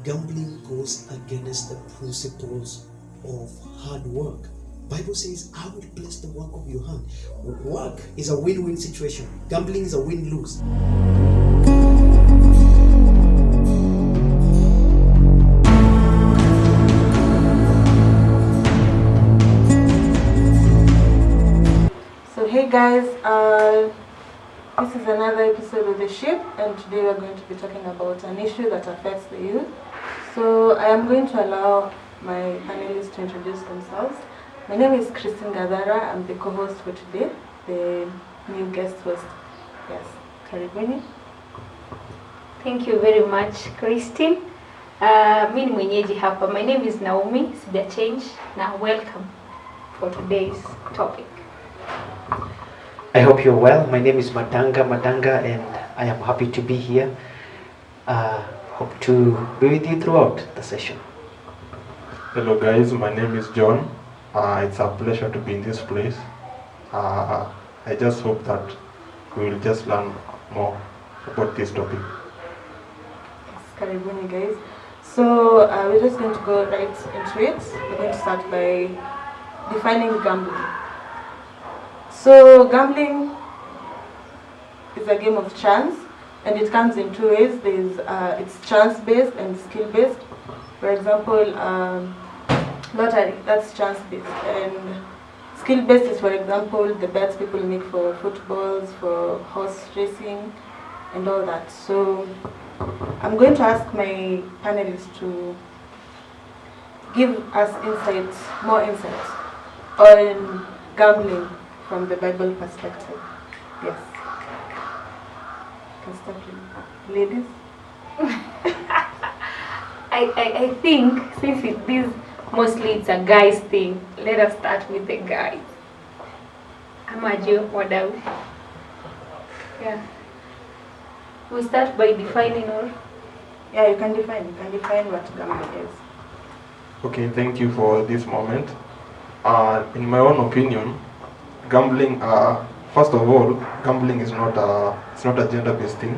gambling goes against the principles of hard work. Bible says, I will bless the work of your hand. Work is a win-win situation. Gambling is a win-lose. So hey guys, this is another episode of The Ship, and today we're going to be talking about an issue that affects the youth. So I am going to allow my panelists to introduce themselves. My name is Christine Gadara. I'm the co-host for today, the new guest host. Yes, karibuni. Thank you very much, Christine. Mimi ni mwenyeji hapa. My name is Naomi, sija change. Now welcome for today's topic. I hope you're well. My name is Madanga, and I am happy to be here. Hope to be with you throughout the session. Hello guys, my name is John. It's a pleasure to be in this place. I just hope that we will just learn more about this topic. Yes, karibuni guys. So we're just going to go right into it. We're going to start by defining gambling. So gambling is a game of chance, and it comes in two ways. It's chance-based and skill-based. For example, lottery, that's chance-based, and skill-based is, for example, the bets people make for footballs, for horse racing, and all that. So I'm going to ask my panelists to give us more insight on gambling from the Bible perspective. Yes. Can start with ladies. I think since mostly it's a guy's thing, let us start with the guys. Amajo, wadau. Yeah. We start by defining or? Yeah, you can define what gambling is. Okay, thank you for this moment. In my own opinion, gambling, first of all, gambling is not a gender-based thing.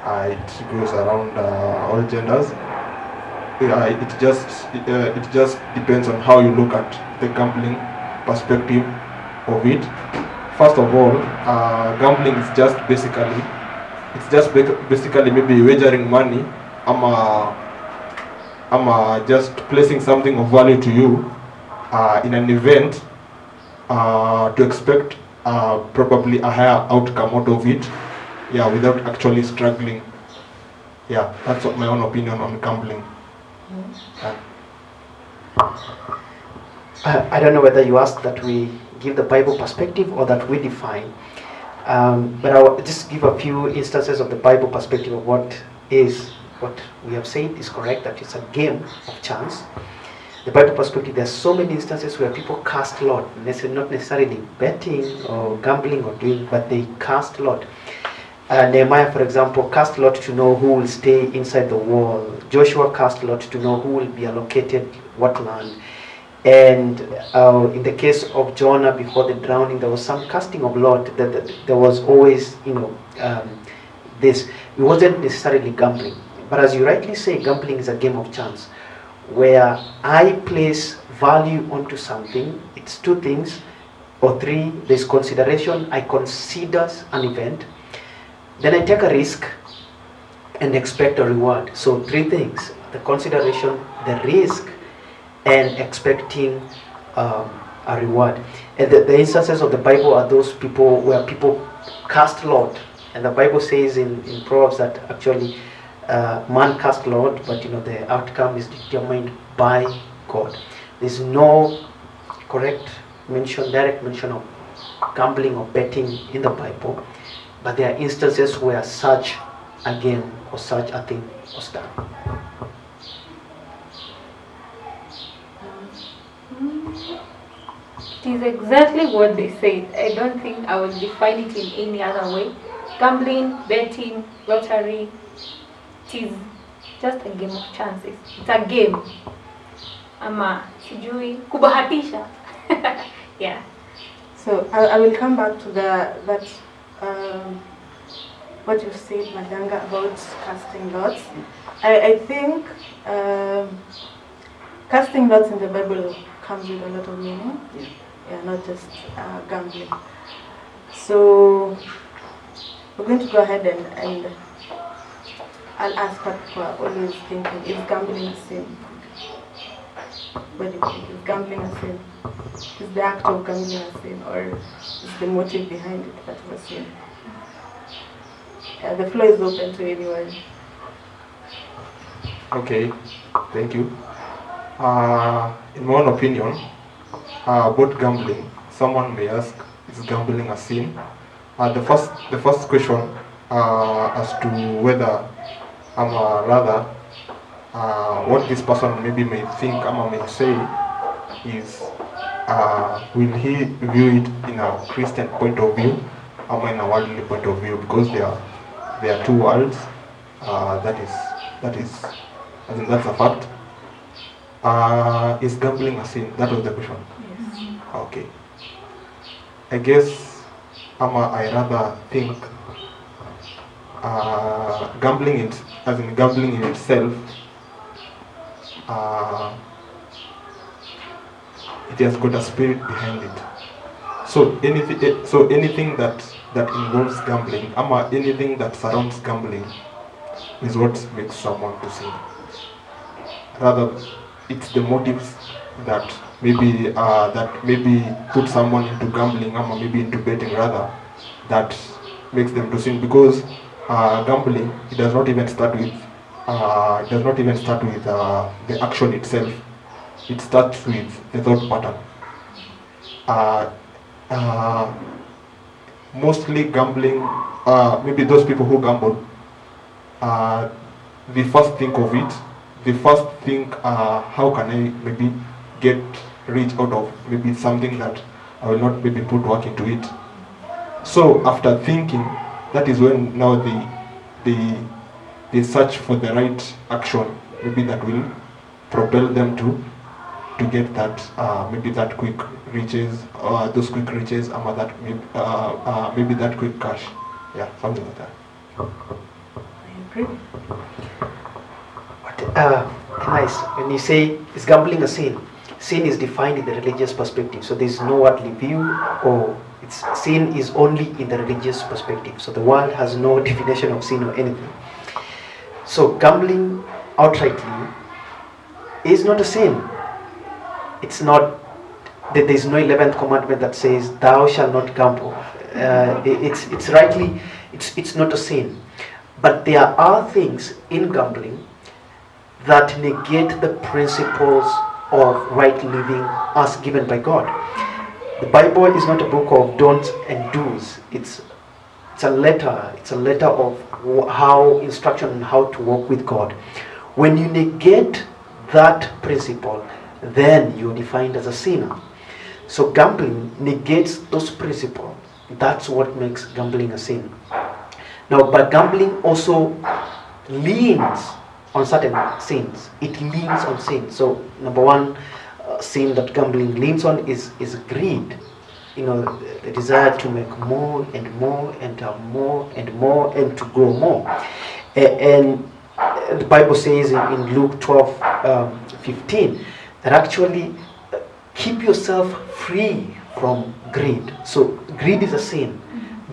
It goes around all genders. It just depends on how you look at the gambling perspective of it. First of all, gambling is just basically maybe wagering money. I'm just placing something of value to you in an event to expect probably a higher outcome out of it, without actually struggling. That's my own opinion on gambling. I don't know whether you ask that we give the Bible perspective or that we define. But I will just give a few instances of the Bible perspective of what we have said is correct, that it's a game of chance. The Bible perspective, there are so many instances where people cast lot, not necessarily betting or gambling or doing, but they cast lot. Nehemiah, for example, cast lot to know who will stay inside the wall. Joshua cast lot to know who will be allocated what land. And in the case of Jonah, before the drowning, there was some casting of lot. There was always, this. It wasn't necessarily gambling. But as you rightly say, gambling is a game of chance, where I place value onto something. It's two things, or three. There's consideration. I consider an event. Then I take a risk and expect a reward. So three things: the consideration, the risk, and expecting a reward. And the instances of the Bible are those people where people cast lot. And the Bible says in Proverbs that actually man cast lot, but the outcome is determined by God. There's no direct mention of gambling or betting in the Bible, but there are instances where such a game or such a thing was done. It is exactly what they said. I don't think I will define it in any other way. Gambling, betting, lottery, it is just a game of chances. It's a game. Ama sijui kubahatisha. Yeah. So I will come back to that what you said, Madanga, about casting lots. I think casting lots in the Bible comes with a lot of meaning. Yeah, not just gambling. So we're going to go ahead and I'll ask what people are always thinking. Is gambling a sin? What do you think? Is gambling a sin? Is the act of gambling a sin? Or is the motive behind it that is a sin? The floor is open to anyone. Okay, thank you. In my own opinion, about gambling, someone may ask, is gambling a sin? The first question as to whether rather what this person maybe may think may say is, will he view it in a Christian point of view or in a worldly point of view? Because there are two worlds. That is, I think that's a fact. Is gambling a sin? That was the question. Yes. Okay. I guess I rather think gambling in itself, it has got a spirit behind it. So anything that involves gambling, anything that surrounds gambling, is what makes someone to sin. Rather, it's the motives that maybe put someone into gambling, or maybe into betting rather, that makes them to sin. Because gambling, it does not even start with the action itself. It starts with the thought pattern. Mostly gambling, maybe those people who gamble, they first think of it. They first think, how can I maybe get rich out of maybe something that I will not maybe put work into it. So after thinking, that is when now they search for the right action, maybe that will propel them to get that maybe that quick riches, those quick riches, maybe that quick cash. Yeah, something like that. I agree. Nice. When you say, is gambling a sin? Sin is defined in the religious perspective. So there is no worldly view, or sin is only in the religious perspective. So the world has no definition of sin or anything. So gambling outrightly is not a sin. It's not that there is no 11th commandment that says thou shalt not gamble. It's not a sin. But there are things in gambling that negate the principles of right living as given by God. The Bible is not a book of don'ts and do's. It's a letter. It's a letter of instruction on how to walk with God. When you negate that principle, then you're defined as a sinner. So gambling negates those principles. That's what makes gambling a sin. Now, but gambling also leans on certain sins. It leans on sin. So number one sin that gambling leans on is greed. The desire to make more and more and have more and more and to grow more. And the Bible says in Luke 12:15 that actually keep yourself free from greed. So greed is a sin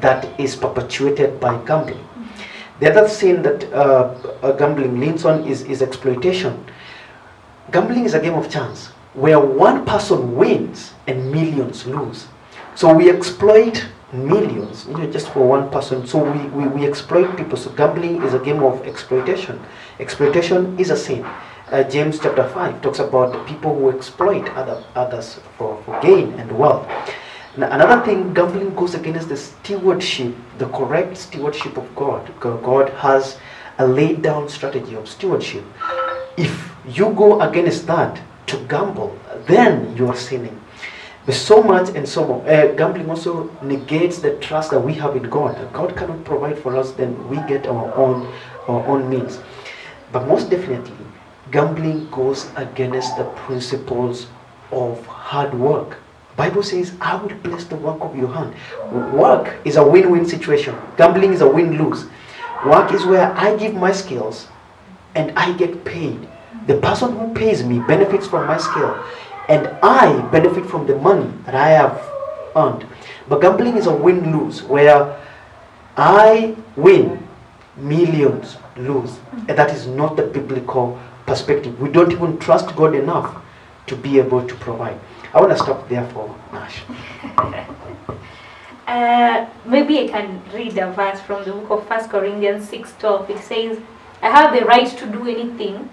that is perpetuated by gambling. The other sin that gambling leans on is exploitation. Gambling is a game of chance where one person wins and millions lose. So we exploit millions, just for one person. So we exploit people. So gambling is a game of exploitation. Exploitation is a sin. James chapter 5 talks about the people who exploit others for gain and wealth. Now, another thing, gambling goes against the stewardship, the correct stewardship of God. God has a laid down strategy of stewardship. If you go against that to gamble, then you are sinning. There's so much and so more. Gambling also negates the trust that we have in God. God cannot provide for us, then we get our own means. But most definitely, gambling goes against the principles of hard work. Bible says, I will bless the work of your hand. Work is a win-win situation. Gambling is a win-lose. Work is where I give my skills and I get paid. The person who pays me benefits from my skill, and I benefit from the money that I have earned. But gambling is a win-lose, where I win, millions lose. And that is not the biblical perspective. We don't even trust God enough to be able to provide. I want to stop there for Nash. Maybe I can read a verse from the book of 1 Corinthians 6:12. It says, I have the right to do anything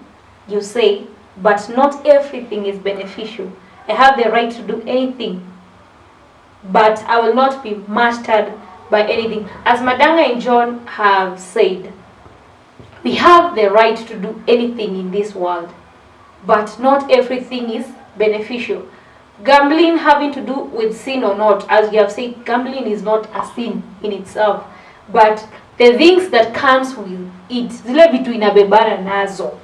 you say, but not everything is beneficial. I have the right to do anything, but I will not be mastered by anything. As Madanga and John have said, we have the right to do anything in this world, but not everything is beneficial. Gambling having to do with sin or not, as you have said, gambling is not a sin in itself, but the things that comes with it, zile vitu inabebana nazo,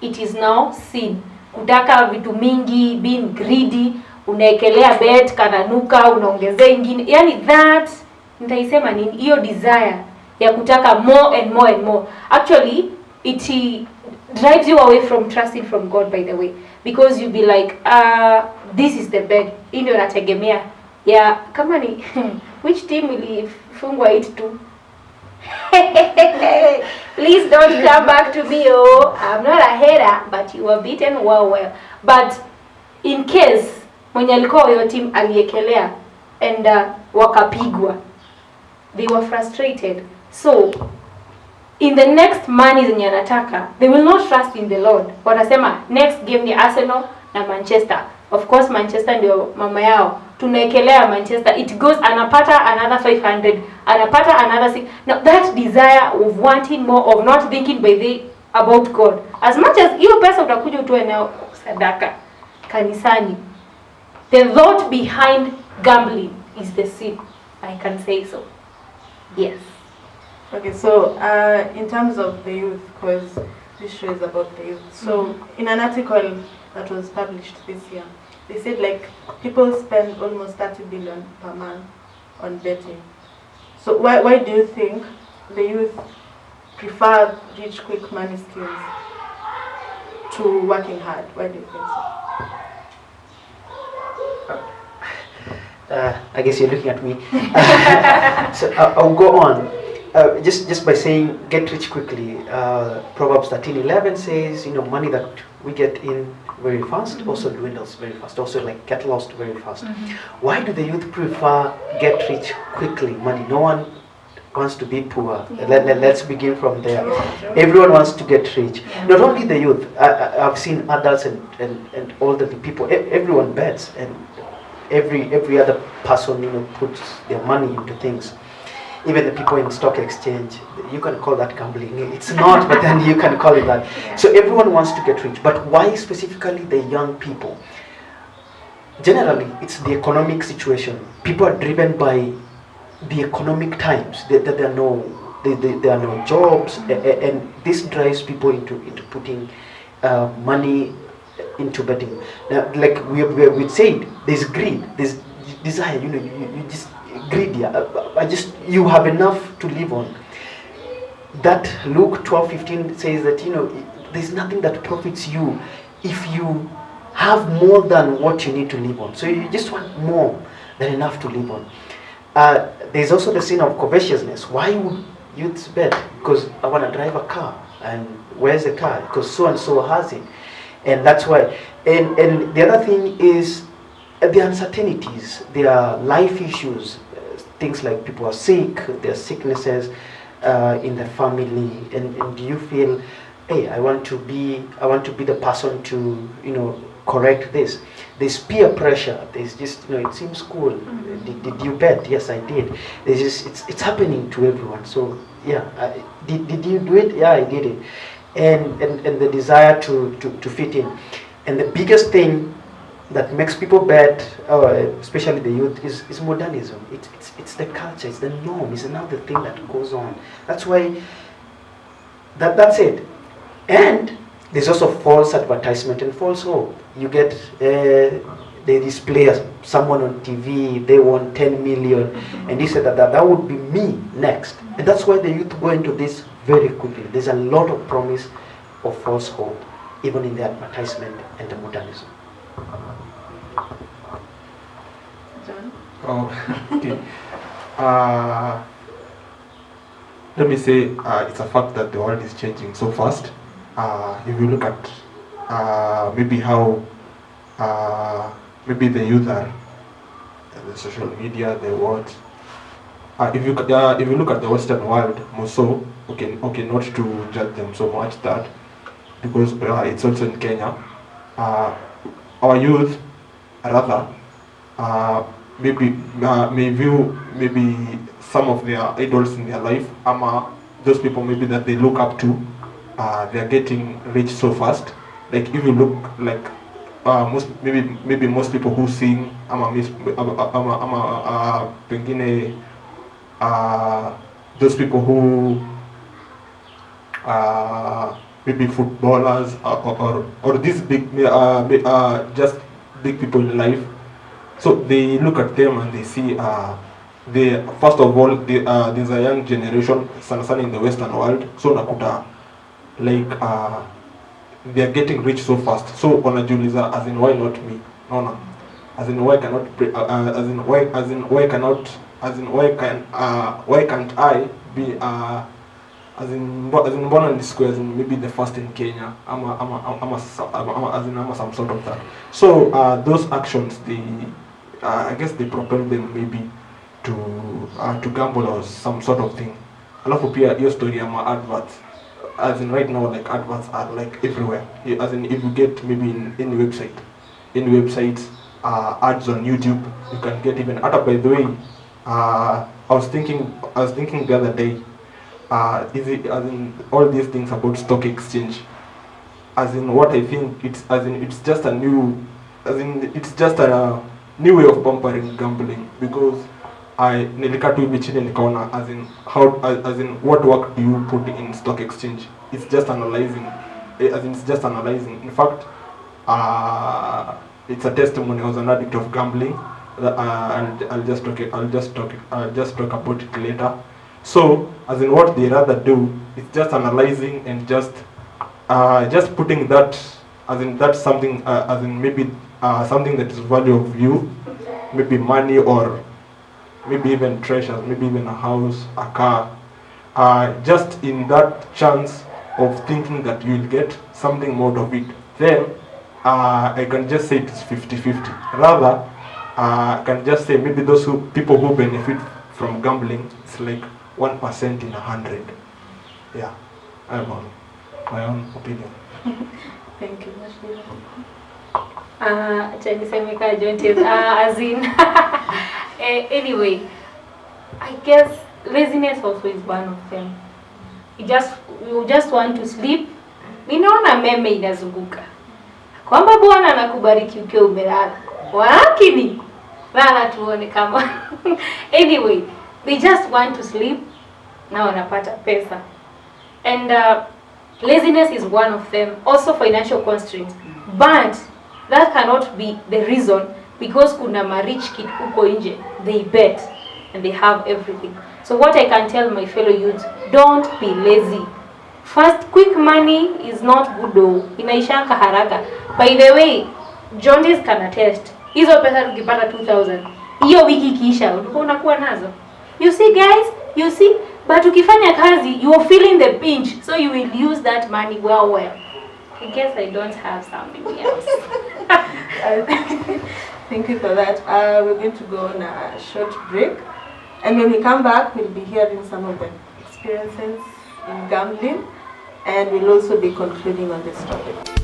it is now sin. Kutaka vitu mingi, being greedy, unaekelea bet, kananuka, unaongezea ingine, yani that, nitaisema nini, hiyo desire ya kutaka more and more and more. Actually, it drives you away from trusting from God, by the way, because you be like, this is the bed, hii ndio nategemea. Ya kama ni which team ilifungwa it to? Please don't come back to me. Oh, I'm not a hater, but you were beaten well. But in case mwenye alikuwa your team aliekelea and wakapigwa, they were frustrated. So in the next money zenye anataka, they will not trust in the Lord. Watasema next game ni Arsenal na Manchester. Of course Manchester ndio mama yao. Tunaekelea Manchester, it goes, anapata another 500, anapata another 6. Now that desire of wanting more, of not thinking by the about God, as much as hiyo pesa utakuja utoe nayo sadaka kanisani, the thought behind gambling is the sin. I can say so. Yes. Okay, so in terms of the youth, because this show is about the youth, so in an article that was published this year, they said like people spend almost 30 billion per month on betting. So why do you think the youth prefer rich quick money skills to working hard? Why do you think so? I guess you're looking at me. So I'll go on. Just by saying get rich quickly. Proverbs 13:11 says, money that we get in very fast also dwindles very fast, also like get lost very fast. Why do the youth prefer get rich quickly money? No one wants to be poor. Let's begin from there. Everyone wants to get rich. Not only the youth, I've seen adults and older people. Everyone bets, and every other person puts their money into things. Even the people in stock exchange, you can call that gambling. It's not, but then you can call it that. So everyone wants to get rich. But why specifically the young people? Generally, it's the economic situation. People are driven by the economic times. There are no jobs, and this drives people into putting money into betting. Now, like we said, there's greed, there's desire. You just greedy. You have enough to live on. That Luke 12:15 says that there's nothing that profits you if you have more than what you need to live on. So you just want more than enough to live on. There's also the sin of covetousness. Why would youths bet? Because I want to drive a car, and where's the car? Because so and so has it, and that's why. And the other thing is the uncertainties. There are life issues. Things like people are sick, there are sicknesses in the family, and do you feel, hey, I want to be the person to correct this. There's peer pressure. There's just it seems cool. Did you bet? Yes, I did. There's just it's happening to everyone. So yeah, did you do it? Yeah, I did it. And the desire to fit in, and the biggest thing that makes people bet, especially the youth, is modernism. It's the culture, it's the norm, it's another thing that goes on. That's why that's it. And there's also false advertisement and false hope. You get they display someone on TV, they won 10 million, and he said that would be me next. And that's why the youth go into this very quickly. There's a lot of promise of false hope, even in the advertisement and the modernism. John? Oh, okay. Let me say it's a fact that the world is changing so fast. If you look at maybe how maybe the youth are, the social media, the what. If you look at the Western world, more so, okay, not to judge them so much that, because it's also in Kenya. Our youth, rather, may view maybe some of their idols in their life, those people maybe that they look up to, they are getting rich so fast. Like if you look like most people who sing, those people who maybe footballers or these big just big people in life. So they look at them and they see first of all there's a young generation sana in the Western world, so nakuta like they are getting rich so fast. So wanajiuliza, as in why not me? No. As in why cannot why can't I be as in mbona nisikuwe as in maybe the first in Kenya, as in some sort of that. So those actions, they I guess they propel them maybe to gamble or some sort of thing. Alafu pia hiyo story ya adverts, as in right now, like adverts are like everywhere. As in if you get maybe in any websites, ads on YouTube, you can get even. By the way, I was thinking the other day, is it as in all these things about stock exchange? As in what I think it's just a new way of pampering gambling, because nilikaa tu hivi chini nikaona as in what work do you put in stock exchange. It's just analyzing. In fact, it's a testimony. I was an addict of gambling, and I'll just talk about it later. So as in what they rather do, it's just analyzing and just putting that as in that's something as in maybe something that is value of you, maybe money or maybe even treasures, maybe even a house, a car, just in that chance of thinking that you will get something more of it. Then I can just say it's 50-50. Rather, I can just say maybe people who benefit from gambling, it's like 1% in 100. Yeah, I have my own opinion. Thank you. As in anyway, I guess laziness also is one of them. You just want to sleep. Ninaona meme inazunguka kwamba Bwana anakubariki ukiwa umelala, lakini lala tuone kama anyway, they just want to sleep na wanapata pesa. And laziness is one of them. Also financial constraints. But that cannot be the reason, because kuna rich kid uko nje, they bet and they have everything. So what I can tell my fellow youth, don't be lazy. First, quick money is not good though. Inaishanga haraka. By the way, Jaundice can attest. Hizo pesa tukipata 2000, hiyo wiki kisha unakuwa nazo. You see guys, but ukifanya kazi, you are feeling the pinch, so you will use that money well. I guess I don't have something else. Thank you for that. We're going to go on a short break, and when we come back, we'll be hearing some of the experiences in gambling, and we'll also be concluding on this topic.